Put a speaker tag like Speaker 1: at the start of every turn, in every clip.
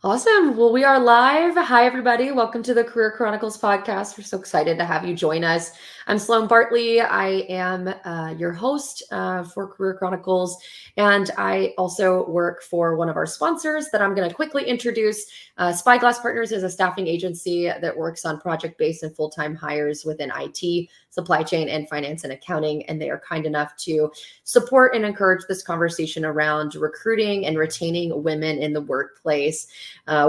Speaker 1: Awesome. Well, we are live. Hi, everybody. Welcome to the Career Chronicles podcast. We're so excited to have you join us. I'm Sloan Bartley. I am your host for Career Chronicles, and I also work for one of our sponsors that I'm going to quickly introduce. Spyglass Partners is a staffing agency that works on project-based and full-time hires within IT, supply chain, and finance and accounting, and they are kind enough to support and encourage this conversation around recruiting and retaining women in the workplace.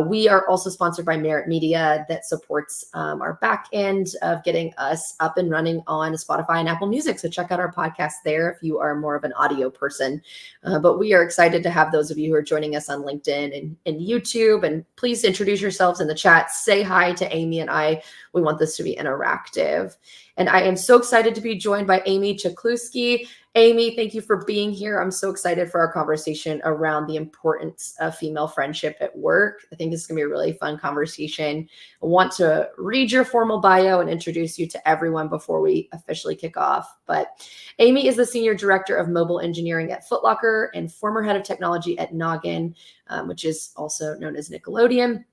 Speaker 1: We are also sponsored by Merit Media that supports our back end of getting us up and running on Spotify and Apple Music. So check out our podcast there if you are more of an audio person. But we are excited to have those of you who are joining us on LinkedIn and YouTube. And please introduce yourselves in the chat. Say hi to Amy and I. We want this to be interactive. And I am so excited to be joined by Amy Czuchlewski. Amy, thank you for being here. I'm so excited for our conversation around the importance of female friendship at work. I think this is going to be a really fun conversation. I want to read your formal bio and introduce you to everyone before we officially kick off. But Amy is the Senior Director of Mobile Engineering at Foot Locker and former Head of Technology at Noggin, which is also known as Nickelodeon.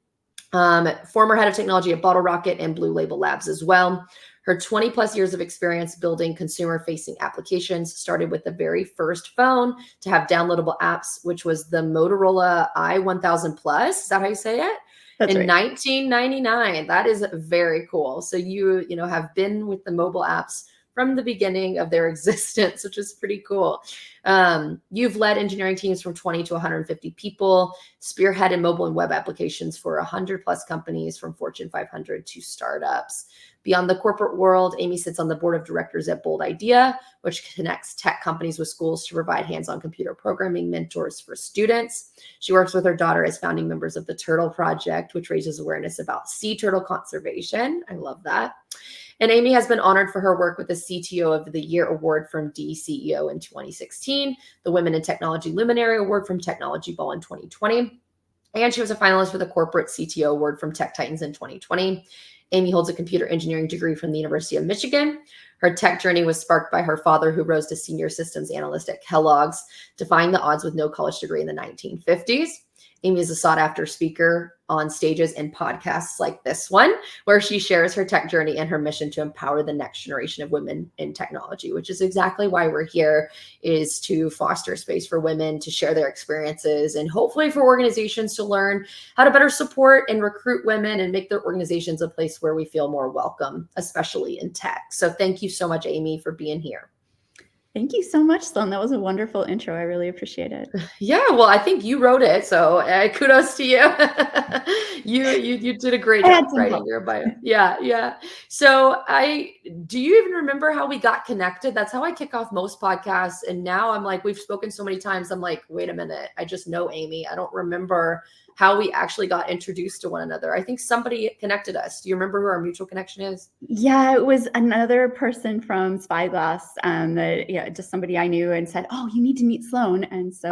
Speaker 1: Former Head of Technology at Bottle Rocket and Blue Label Labs as well. Her 20 plus years of experience building consumer facing applications started with the very first phone to have downloadable apps, which was the Motorola i1000 Plus. Is that how you say it?
Speaker 2: That's
Speaker 1: in
Speaker 2: right.
Speaker 1: 1999. That is very cool. So you have been with the mobile apps from the beginning of their existence, which is pretty cool. You've led engineering teams from 20 to 150 people, spearheaded mobile and web applications for 100 plus companies from Fortune 500 to startups. Beyond the corporate world, Amy sits on the board of directors at Bold Idea, which connects tech companies with schools to provide hands-on computer programming mentors for students. She works with her daughter as founding members of the Turtle Project, which raises awareness about sea turtle conservation. I love that. And Amy has been honored for her work with the CTO of the Year Award from DCEO in 2016, the Women in Technology Luminary Award from Technology Ball in 2020, and she was a finalist for the Corporate CTO Award from Tech Titans in 2020. Amy holds a computer engineering degree from the University of Michigan. Her tech journey was sparked by her father, who rose to senior systems analyst at Kellogg's, defying the odds with no college degree in the 1950s. Amy is a sought-after speaker on stages and podcasts like this one, where she shares her tech journey and her mission to empower the next generation of women in technology, which is exactly why we're here, is to foster space for women to share their experiences and hopefully for organizations to learn how to better support and recruit women and make their organizations a place where we feel more welcome, especially in tech. So thank you so much, Amy, for being here.
Speaker 2: Thank you so much, Sloan. That was a wonderful intro. I really appreciate it.
Speaker 1: Yeah, well, I think you wrote it, so kudos to you. you did a great job writing your bio. Yeah. So do you even remember how we got connected? That's how I kick off most podcasts. And now I'm like, we've spoken so many times. I'm like, wait a minute. I just know Amy. I don't remember how we actually got introduced to one another. I think somebody connected us. Do you remember who our mutual connection is?
Speaker 2: Yeah, it was another person from Spyglass, just somebody I knew and said, "Oh, you need to meet Sloan." And so,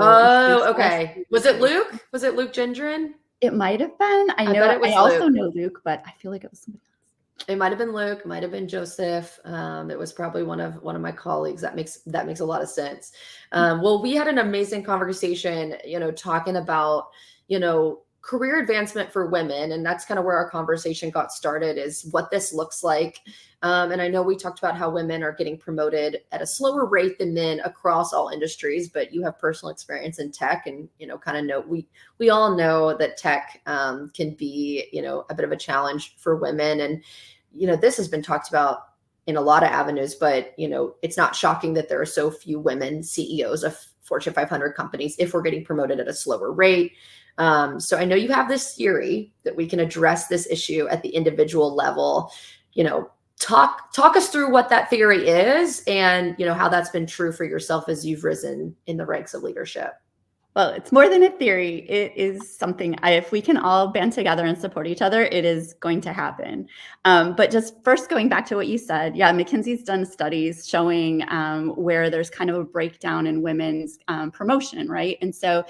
Speaker 1: okay. Was it Luke? Was it Luke Gendron?
Speaker 2: It might have been. I also know Luke, but I feel like it was somebody else.
Speaker 1: It might have been Luke, might have been Joseph. It was probably one of my colleagues. That makes a lot of sense. Well, we had an amazing conversation, talking about, career advancement for women. And that's kind of where our conversation got started, is what this looks like. And I know we talked about how women are getting promoted at a slower rate than men across all industries, but you have personal experience in tech and, we all know that tech can be, a bit of a challenge for women. And, this has been talked about in a lot of avenues, but, it's not shocking that there are so few women CEOs of Fortune 500 companies if we're getting promoted at a slower rate. So I know you have this theory that we can address this issue at the individual level. Talk us through what that theory is and, how that's been true for yourself as you've risen in the ranks of leadership.
Speaker 2: Well, it's more than a theory. It is something, if we can all band together and support each other, it is going to happen. But just first going back to what you said, McKinsey's done studies showing where there's kind of a breakdown in women's promotion, right? And so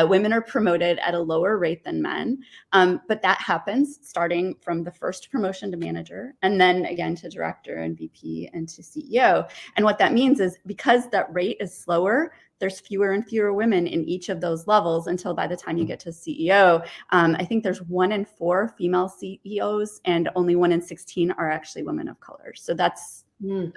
Speaker 2: women are promoted at a lower rate than men, but that happens starting from the first promotion to manager, and then again to director and VP and to CEO. And what that means is, because that rate is slower, there's fewer and fewer women in each of those levels until by the time you get to CEO. I think there's 1 in 4 female CEOs and only 1 in 16 are actually women of color. So that's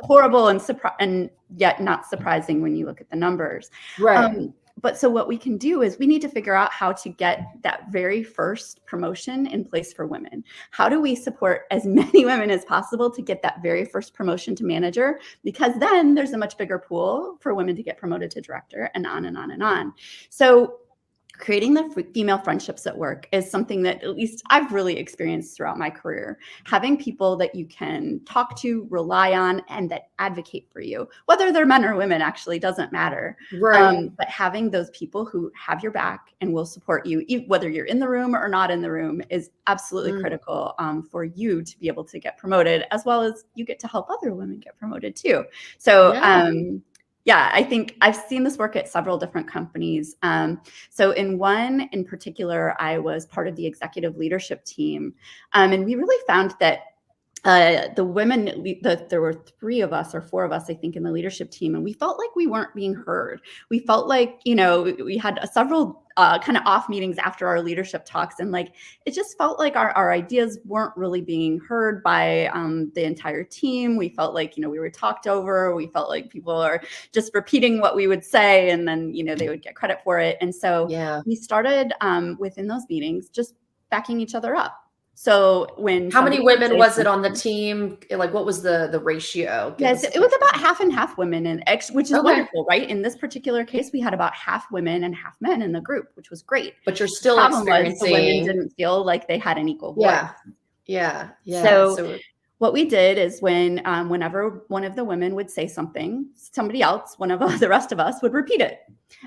Speaker 2: horrible and yet not surprising when you look at the numbers.
Speaker 1: Right.
Speaker 2: But so what we can do is we need to figure out how to get that very first promotion in place for women. How do we support as many women as possible to get that very first promotion to manager? Because then there's a much bigger pool for women to get promoted to director, and on and on and on. So creating the female friendships at work is something that at least I've really experienced throughout my career. Having people that you can talk to, rely on, and that advocate for you, whether they're men or women, actually doesn't matter.
Speaker 1: Right.
Speaker 2: But having those people who have your back and will support you, whether you're in the room or not in the room, is absolutely critical for you to be able to get promoted, as well as you get to help other women get promoted too. So yeah, I think I've seen this work at several different companies. So in one in particular, I was part of the executive leadership team. And we really found that the women, there were 3 of us or 4 of us, I think, in the leadership team, and we felt like we weren't being heard. We felt like, we had several kind of off meetings after our leadership talks, and like it just felt like our ideas weren't really being heard by the entire team. We felt like we were talked over. We felt like people are just repeating what we would say, and then they would get credit for it. And so we started within those meetings just backing each other up. So when
Speaker 1: how many women was it on the team? Like, what was the ratio?
Speaker 2: Yes, it was about half and half women, and which is wonderful, right? In this particular case, we had about half women and half men in the group, which was great.
Speaker 1: But you're still
Speaker 2: experiencing. The women didn't feel like they had an equal voice.
Speaker 1: Yeah.
Speaker 2: So what we did is whenever one of the women would say something, somebody else, one of the rest of us, would repeat it.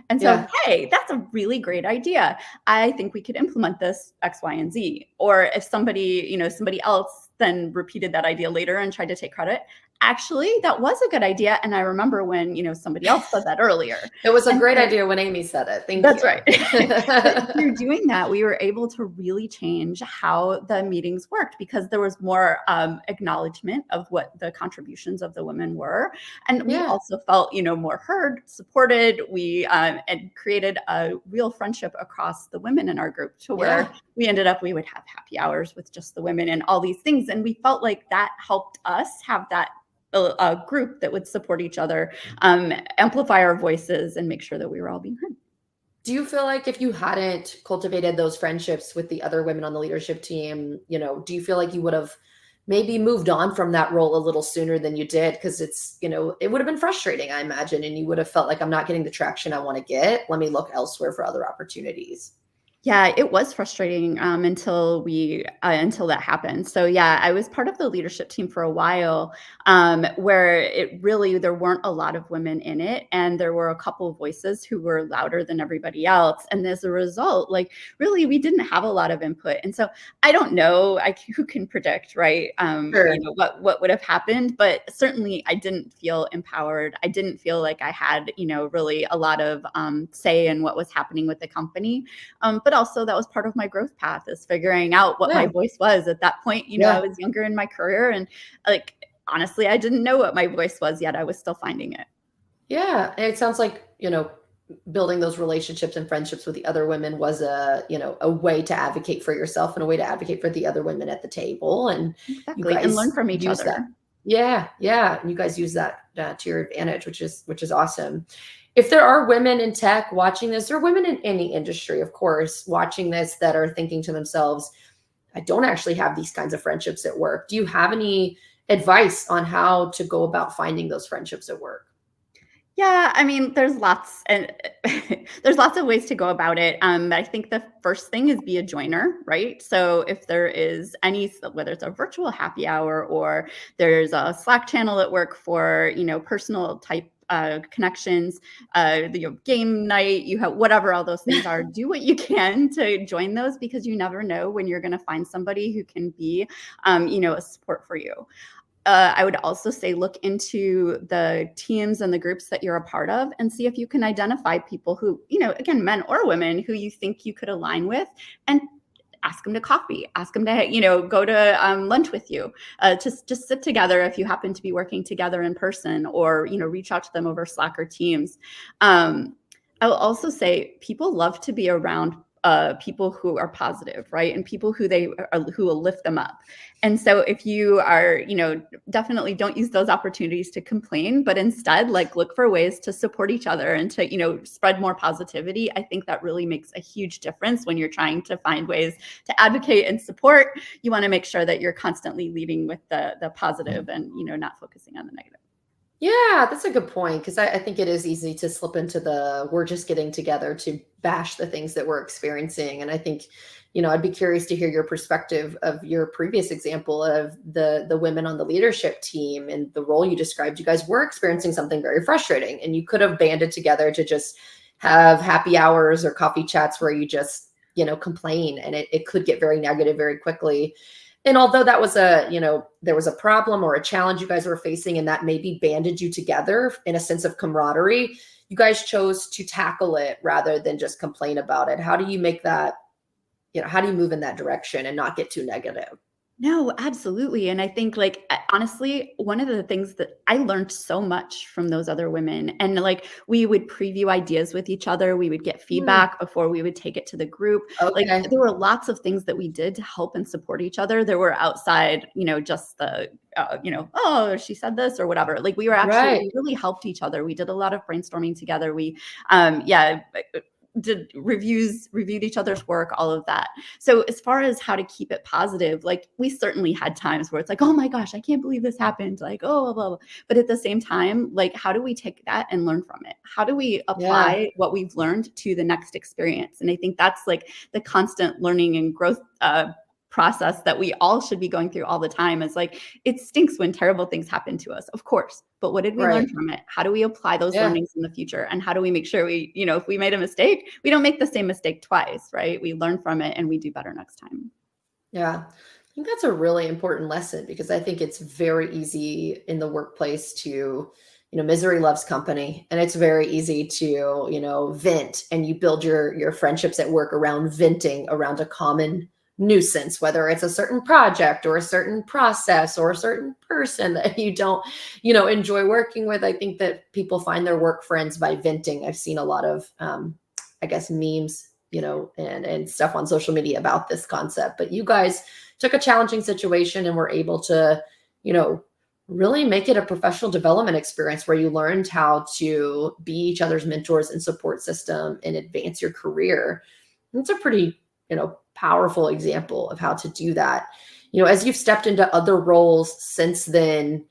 Speaker 2: And so, hey, that's a really great idea. I think we could implement this X, Y, and Z. Or if somebody else then repeated that idea later and tried to take credit, actually, that was a good idea. And I remember when, somebody else said that earlier.
Speaker 1: It was a great idea when Amy said it. Thank you.
Speaker 2: That's right. But through doing that, we were able to really change how the meetings worked because there was more acknowledgement of what the contributions of the women were. And we also felt, more heard, supported. We and created a real friendship across the women in our group to where we would have happy hours with just the women and all these things. And we felt like that helped us have that a group that would support each other, amplify our voices, and make sure that we were all being heard.
Speaker 1: Do you feel like if you hadn't cultivated those friendships with the other women on the leadership team, do you feel like you would have maybe moved on from that role a little sooner than you did? Because it's, it would have been frustrating, I imagine, and you would have felt like, I'm not getting the traction I want to get. Let me look elsewhere for other opportunities.
Speaker 2: Yeah, it was frustrating until that happened. So yeah, I was part of the leadership team for a while, where there weren't a lot of women in it, and there were a couple of voices who were louder than everybody else. And as a result, really, we didn't have a lot of input. And so I don't know, who can predict, right? What would have happened, but certainly I didn't feel empowered. I didn't feel like I had, really a lot of say in what was happening with the company. But also that was part of my growth path, is figuring out what my voice was at that point. I was younger in my career, and honestly, I didn't know what my voice was yet. I was still finding it.
Speaker 1: Yeah. And it sounds like, building those relationships and friendships with the other women was a way to advocate for yourself and a way to advocate for the other women at the table. And
Speaker 2: you guys and learn from each other.
Speaker 1: That. Yeah. And you guys use that to your advantage, which is awesome. If there are women in tech watching this, or women in any industry, of course, watching this, that are thinking to themselves, I don't actually have these kinds of friendships at work. Do you have any advice on how to go about finding those friendships at work?
Speaker 2: Yeah, I mean, there's lots of ways to go about it. I think the first thing is be a joiner, right? So if there is whether it's a virtual happy hour or there's a Slack channel at work for, personal type connections, game night, you have whatever all those things are, do what you can to join those, because you never know when you're going to find somebody who can be, a support for you. I would also say look into the teams and the groups that you're a part of and see if you can identify people who, again, men or women, who you think you could align with, and ask them to coffee, ask them to, go to lunch with you, just sit together if you happen to be working together in person, or, reach out to them over Slack or Teams. I will also say people love to be around people who are positive, right? And people who will lift them up. And so if you are, definitely don't use those opportunities to complain, but instead like look for ways to support each other and to, spread more positivity. I think that really makes a huge difference when you're trying to find ways to advocate and support. You want to make sure that you're constantly leading with the positive and, not focusing on the negative.
Speaker 1: Yeah, that's a good point, because I think it is easy to slip into the we're just getting together to bash the things that we're experiencing. And I think, I'd be curious to hear your perspective of your previous example of the women on the leadership team and the role you described. You guys were experiencing something very frustrating, and you could have banded together to just have happy hours or coffee chats where you just, complain, and it could get very negative very quickly. And although that was there was a problem or a challenge you guys were facing, and that maybe banded you together in a sense of camaraderie, you guys chose to tackle it rather than just complain about it. How do you make that, how do you move in that direction and not get too negative?
Speaker 2: No, absolutely. And I think honestly, one of the things that I learned so much from those other women, and like we would preview ideas with each other, we would get feedback before we would take it to the group. Like
Speaker 1: Okay.
Speaker 2: there were lots of things that we did to help and support each other. There were outside, just the oh, she said this or whatever. Like we
Speaker 1: Right.
Speaker 2: we really helped each other. We did a lot of brainstorming together. We did reviewed each other's work, all of that. So as far as how to keep it positive, like we certainly had times where it's like, oh my gosh, I can't believe this happened. Like, oh, blah, blah, blah. But at the same time, like, how do we take that and learn from it? How do we
Speaker 1: Yeah.
Speaker 2: apply what we've learned to the next experience? And I think that's like the constant learning and growth process that we all should be going through all the time. Is like, it stinks when terrible things happen to us, of course, but what did we learn
Speaker 1: Right.
Speaker 2: from it? How do we apply those
Speaker 1: Yeah.
Speaker 2: learnings in the future? And how do we make sure we, if we made a mistake, we don't make the same mistake twice, right? We learn from it and we do better next time.
Speaker 1: Yeah. I think that's a really important lesson, because I think it's very easy in the workplace to, misery loves company, and it's very easy to, vent, and you build your friendships at work around venting around a common nuisance, whether it's a certain project or a certain process or a certain person that you don't, enjoy working with. I think that people find their work friends by venting. I've seen a lot of, I guess, memes, and stuff on social media about this concept. But you guys took a challenging situation and were able to, really make it a professional development experience where you learned how to be each other's mentors and support system and advance your career. It's a pretty, powerful example of how to do that. As you've stepped into other roles since then,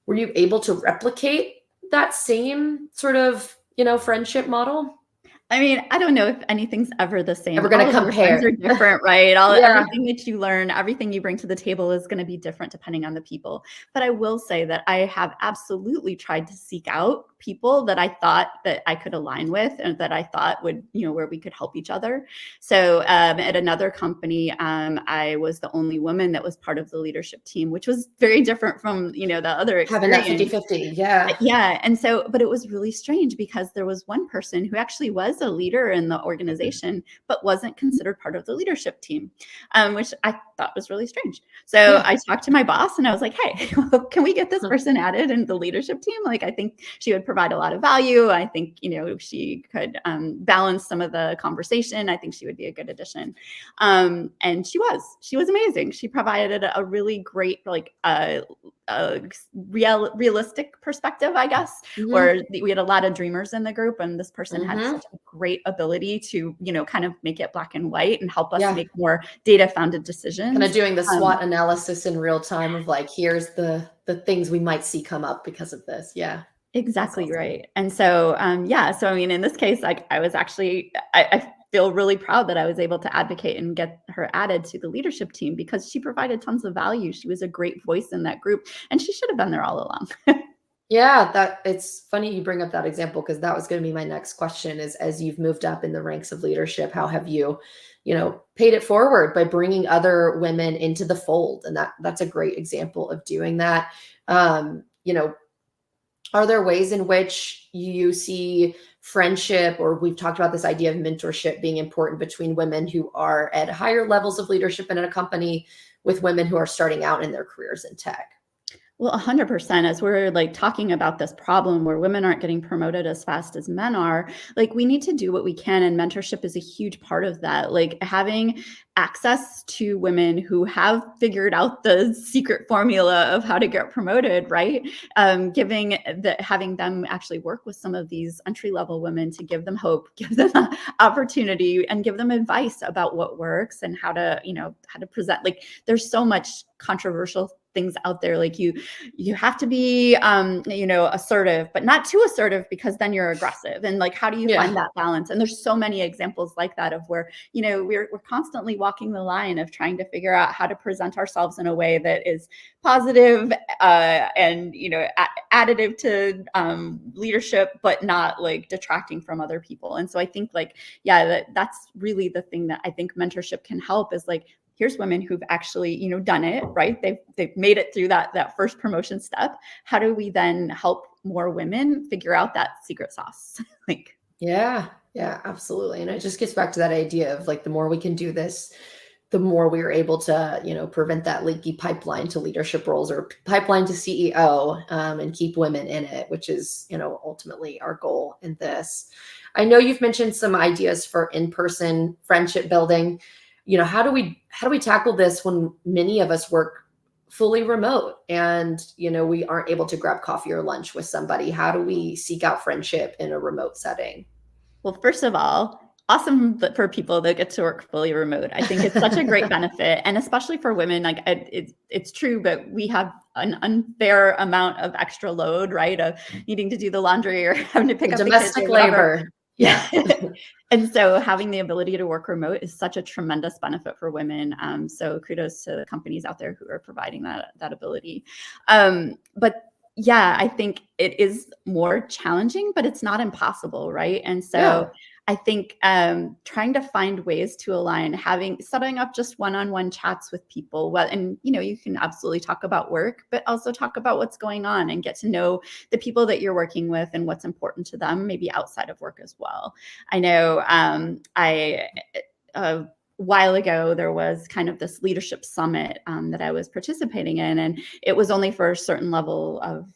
Speaker 1: were you able to replicate that same sort of, friendship model?
Speaker 2: I mean, I don't know if anything's ever the same.
Speaker 1: Ever going
Speaker 2: All
Speaker 1: to
Speaker 2: of your friends
Speaker 1: compare?
Speaker 2: are different, right?
Speaker 1: Yeah.
Speaker 2: Everything that you learn, everything you bring to the table is going to be different depending on the people. But I will say that I have absolutely tried to seek out people that I thought that I could align with and that I thought would, where we could help each other. So at another company, I was the only woman that was part of the leadership team, which was very different from, the other
Speaker 1: Having that
Speaker 2: experience.
Speaker 1: 50-50. Yeah.
Speaker 2: Yeah. And so, but it was really strange because there was one person who actually was a leader in the organization, but wasn't considered part of the leadership team, which I thought was really strange. So
Speaker 1: Yeah.
Speaker 2: I talked to my boss and I was like, hey, can we get this person added in the leadership team? Like, I think she would provide a lot of value. I think, she could balance some of the conversation. I think she would be a good addition. And she was amazing. She provided a really great, realistic perspective, I guess,
Speaker 1: Mhm.
Speaker 2: where we had a lot of dreamers in the group, and this person had
Speaker 1: Mhm.
Speaker 2: such a great ability to, kind of make it black and white and help us
Speaker 1: Yeah.
Speaker 2: make more data-founded
Speaker 1: Kind of
Speaker 2: decisions.
Speaker 1: doing the
Speaker 2: Um,
Speaker 1: SWOT analysis in real time of like, here's the things we might see come up because of this. Yeah. That's
Speaker 2: exactly
Speaker 1: awesome.
Speaker 2: right. And so, so I mean, in this case, like I was actually, I feel really proud that I was able to advocate and get her added to the leadership team because she provided tons of value. She was a great voice in that group, and she should have been there all along.
Speaker 1: Yeah, that it's funny you bring up that example, because that was going to be my next question is, as you've moved up in the ranks of leadership, how have you, paid it forward by bringing other women into the fold? And that's a great example of doing that. Um, you know, are there ways in which you see friendship, or we've talked about this idea of mentorship being important between women who are at higher levels of leadership in a company with women who are starting out in their careers in tech?
Speaker 2: Well, 100%. As we're like talking about this problem where women aren't getting promoted as fast as men are, like we need to do what we can. And mentorship is a huge part of that. Like having access to women who have figured out the secret formula of how to get promoted, right? Having them actually work with some of these entry level women to give them hope, give them opportunity, and give them advice about what works and how to, how to present. Like there's so much controversial things out there. Like you have to be assertive, but not too assertive because then you're aggressive. And like how do you find that balance? And there's so many examples like that of where we're constantly walking the line of trying to figure out how to present ourselves in a way that is positive and additive to leadership, but not like detracting from other people. And so I think that's really the thing that I think mentorship can help is like, here's women who've actually, done it, right? They've made it through that first promotion step. How do we then help more women figure out that secret sauce?
Speaker 1: Yeah, absolutely. And it just gets back to that idea of like, the more we can do this, the more we are able to, prevent that leaky pipeline to leadership roles or pipeline to CEO and keep women in it, which is, ultimately our goal in this. I know you've mentioned some ideas for in-person friendship building. How do we tackle this when many of us work fully remote and, we aren't able to grab coffee or lunch with somebody? How do we seek out friendship in a remote setting?
Speaker 2: Well, first of all, awesome for people that get to work fully remote. I think it's such a great benefit. And especially for women, like it's true, but we have an unfair amount of extra load, right? Of needing to do the laundry or having to pick up the kids
Speaker 1: Domestic
Speaker 2: or whatever.
Speaker 1: labor.
Speaker 2: Yeah. And so having the ability to work remote is such a tremendous benefit for women. So kudos to the companies out there who are providing that ability. But yeah, I think it is more challenging, but it's not impossible, right? And so I think trying to find ways to align, setting up just one-on-one chats with people. Well, and you can absolutely talk about work, but also talk about what's going on and get to know the people that you're working with and what's important to them, maybe outside of work as well. I know a while ago, there was kind of this leadership summit that I was participating in, and it was only for a certain level of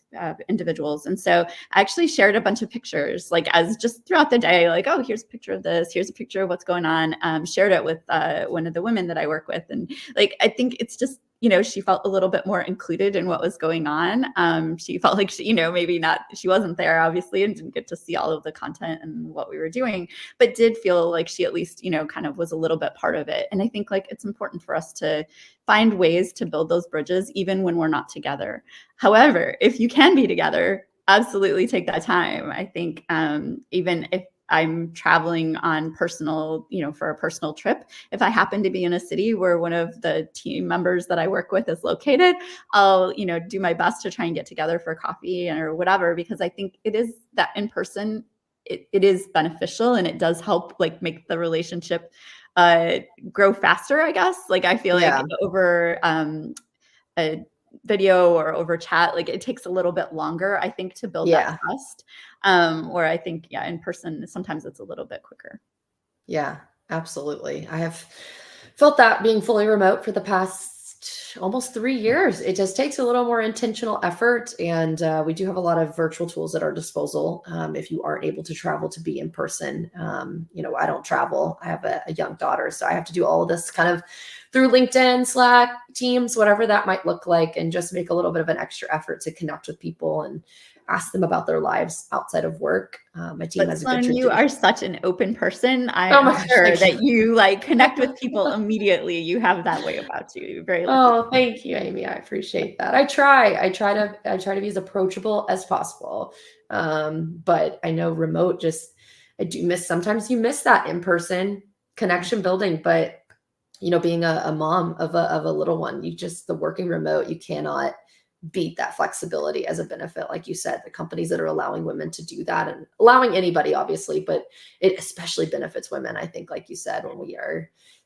Speaker 2: individuals. And so I actually shared a bunch of pictures, like as just throughout the day, like, oh, here's a picture of this, here's a picture of what's going on. Shared it with one of the women that I work with. And like, I think it's just, she felt a little bit more included in what was going on. She felt like she wasn't there obviously and didn't get to see all of the content and what we were doing, but did feel like she at least, kind of was a little bit part of it. And I think like it's important for us to find ways to build those bridges even when we're not together. However, if you can be together, absolutely take that time. I think even if I'm traveling on for a personal trip, if I happen to be in a city where one of the team members that I work with is located, I'll, do my best to try and get together for coffee or whatever, because I think it is that in person, it is beneficial and it does help like make the relationship grow faster, I guess. Like I feel like over a video or over chat, like it takes a little bit longer, I think, to build that trust. Or I think, in person, sometimes it's a little bit quicker.
Speaker 1: Yeah, absolutely. I have felt that being fully remote for the past almost 3 years. It just takes a little more intentional effort. And we do have a lot of virtual tools at our disposal if you aren't able to travel to be in person. I don't travel. I have a young daughter, so I have to do all of this kind of through LinkedIn, Slack, Teams, whatever that might look like, and just make a little bit of an extra effort to connect with people and ask them about their lives outside of work. My team has a good tradition.
Speaker 2: You are such an open person. I'm sure that you like connect with people immediately. You have that way about you. You're very lucky.
Speaker 1: Oh, thank you, Amy. I appreciate that. I try to be as approachable as possible. But I know remote I do miss, sometimes you miss that in-person connection building, but being a mom of a little one, the working remote, you cannot beat that flexibility as a benefit. Like you said, the companies that are allowing women to do that, and allowing anybody, obviously, but it especially benefits women. I think, like you said, when we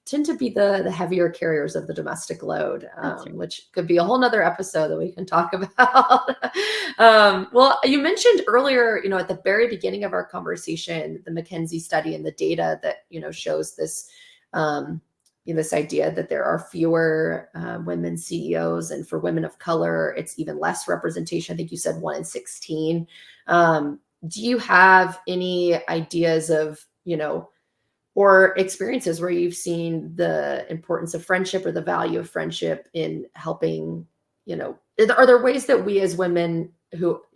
Speaker 1: tend to be the heavier carriers of the domestic load, which could be a whole nother episode that we can talk about. Well, you mentioned earlier, at the very beginning of our conversation, the McKinsey study and the data that, shows this this idea that there are fewer women CEOs, and for women of color, it's even less representation. I think you said 1 in 16. Do you have any ideas of, or experiences where you've seen the importance of friendship or the value of friendship in helping, are there ways that we as women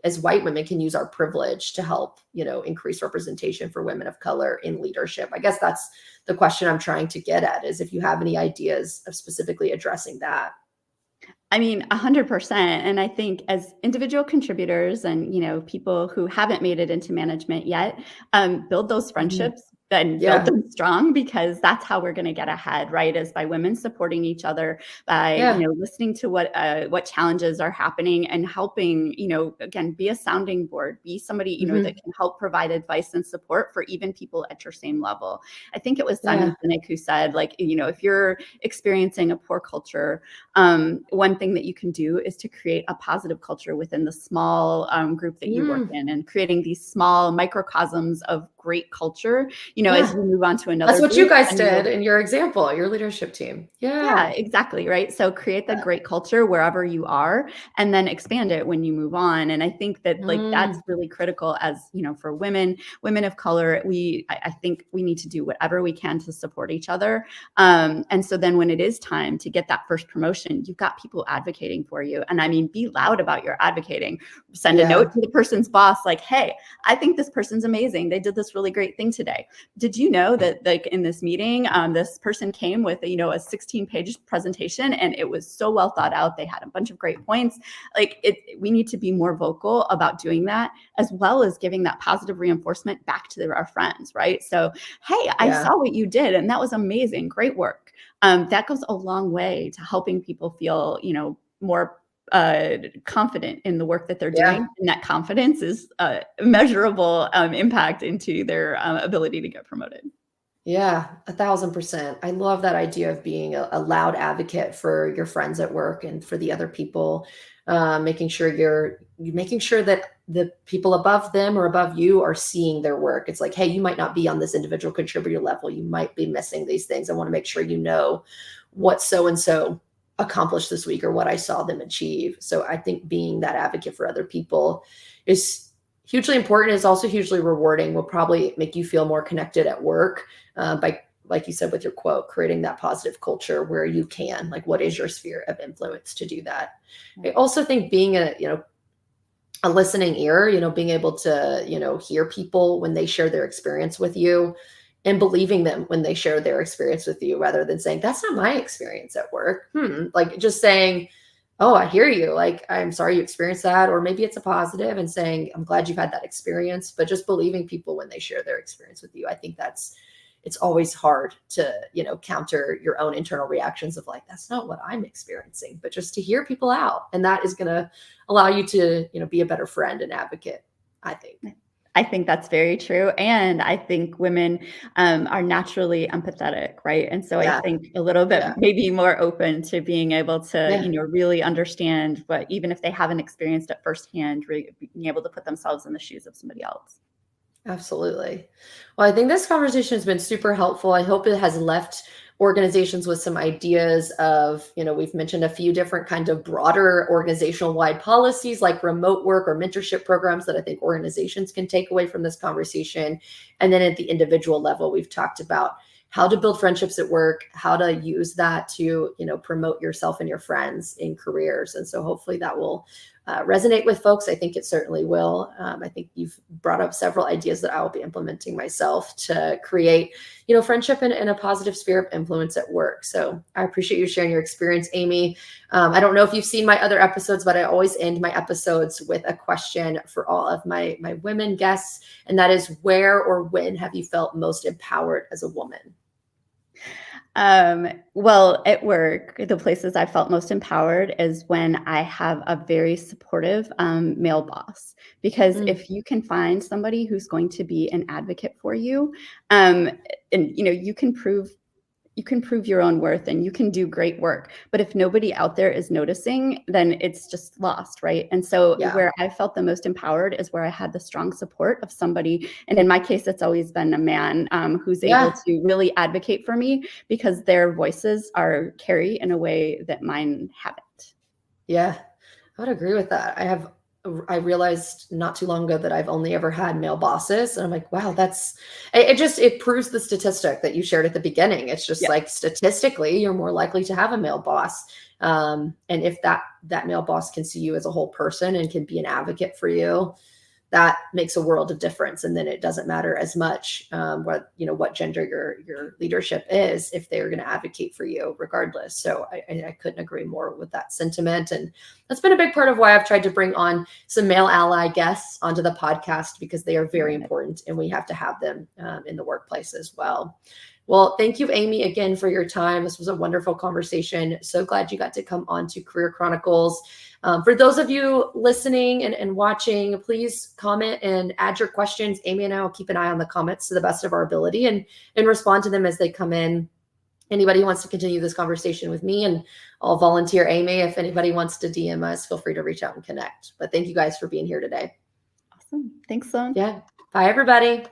Speaker 1: as white women can use our privilege to help, increase representation for women of color in leadership? I guess that's the question I'm trying to get at, is if you have any ideas of specifically addressing that.
Speaker 2: I mean, 100%. And I think as individual contributors and, people who haven't made it into management yet, build those friendships and build them strong, because that's how we're going to get ahead, right? Is by women supporting each other, by, listening to what challenges are happening and helping, again, be a sounding board, be somebody, that can help provide advice and support for even people at your same level. I think it was Simon Sinek who said, like, if you're experiencing a poor culture, one thing that you can do is to create a positive culture within the small group that you work in, and creating these small microcosms of great culture, as we move on to another
Speaker 1: That's what
Speaker 2: group,
Speaker 1: you guys did in your example, your leadership team.
Speaker 2: Yeah, exactly. Right. So create the great culture wherever you are, and then expand it when you move on. And I think that that's really critical as, for women of color, I think we need to do whatever we can to support each other. And so then when it is time to get that first promotion, you've got people advocating for you. And I mean, be loud about your advocating. Send a note to the person's boss, like, hey, I think this person's amazing. They did this really great thing today. Did you know that, like, in this meeting, this person came with, a 16-page presentation, and it was so well thought out. They had a bunch of great points. We need to be more vocal about doing that, as well as giving that positive reinforcement back to our friends, right? So, hey, I saw what you did, and that was amazing. Great work. That goes a long way to helping people feel, more confident in the work that they're doing. And that confidence is a measurable impact into their ability to get promoted.
Speaker 1: Yeah, 1,000%. I love that idea of being a loud advocate for your friends at work and for the other people, making sure you're making sure that the people above them or above you are seeing their work. It's like, hey, you might not be on this individual contributor level. You might be missing these things. I want to make sure you know what so-and-so accomplished this week or what I saw them achieve. So I think being that advocate for other people is hugely important. It's also hugely rewarding. Will probably make you feel more connected at work by, like you said, with your quote, creating that positive culture where you can, like, what is your sphere of influence to do that? I also think being a listening ear, being able to, hear people when they share their experience with you, and believing them when they share their experience with you, rather than saying, that's not my experience at work. Like, just saying, oh, I hear you. Like, I'm sorry you experienced that. Or maybe it's a positive, and saying, I'm glad you've had that experience, but just believing people when they share their experience with you. I think it's always hard to, counter your own internal reactions of, like, that's not what I'm experiencing, but just to hear people out. And that is going to allow you to, be a better friend and advocate, I think.
Speaker 2: I think that's very true. And I think women are naturally empathetic, right? And so I think a little bit maybe more open to being able to, really understand, but even if they haven't experienced it firsthand, being able to put themselves in the shoes of somebody else.
Speaker 1: Absolutely. Well, I think this conversation has been super helpful. I hope it has left organizations with some ideas of, we've mentioned a few different kind of broader organizational wide policies like remote work or mentorship programs that I think organizations can take away from this conversation. And then at the individual level, we've talked about how to build friendships at work, how to use that to, promote yourself and your friends in careers. And so hopefully that will resonate with folks. I think it certainly will. I think you've brought up several ideas that I will be implementing myself to create, friendship in a positive sphere of influence at work. So I appreciate you sharing your experience, Amy. I don't know if you've seen my other episodes, but I always end my episodes with a question for all of my women guests. And that is, where or when have you felt most empowered as a woman?
Speaker 2: Well, at work, the places I felt most empowered is when I have a very supportive male boss. Because if you can find somebody who's going to be an advocate for you, and you can prove you can prove your own worth and you can do great work. But if nobody out there is noticing, then it's just lost, right? And so where I felt the most empowered is where I had the strong support of somebody. And in my case, it's always been a man who's able to really advocate for me, because their voices are carry in a way that mine haven't.
Speaker 1: Yeah, I would agree with that. I realized not too long ago that I've only ever had male bosses. And I'm like, wow, it proves the statistic that you shared at the beginning. It's just like, statistically, you're more likely to have a male boss. And if that male boss can see you as a whole person and can be an advocate for you, that makes a world of difference. And then it doesn't matter as much what gender your leadership is, if they're going to advocate for you regardless. So I couldn't agree more with that sentiment. And that's been a big part of why I've tried to bring on some male ally guests onto the podcast, because they are very important and we have to have them in the workplace as well. Well, thank you, Amy, again for your time. This was a wonderful conversation. So glad you got to come on to Career Chronicles. For those of you listening and watching, please comment and add your questions. Amy and I will keep an eye on the comments to the best of our ability and respond to them as they come in. Anybody who wants to continue this conversation with me, and I'll volunteer Amy. If anybody wants to DM us, feel free to reach out and connect. But thank you guys for being here today.
Speaker 2: Awesome. Thanks, Sloan.
Speaker 1: Yeah. Bye, everybody.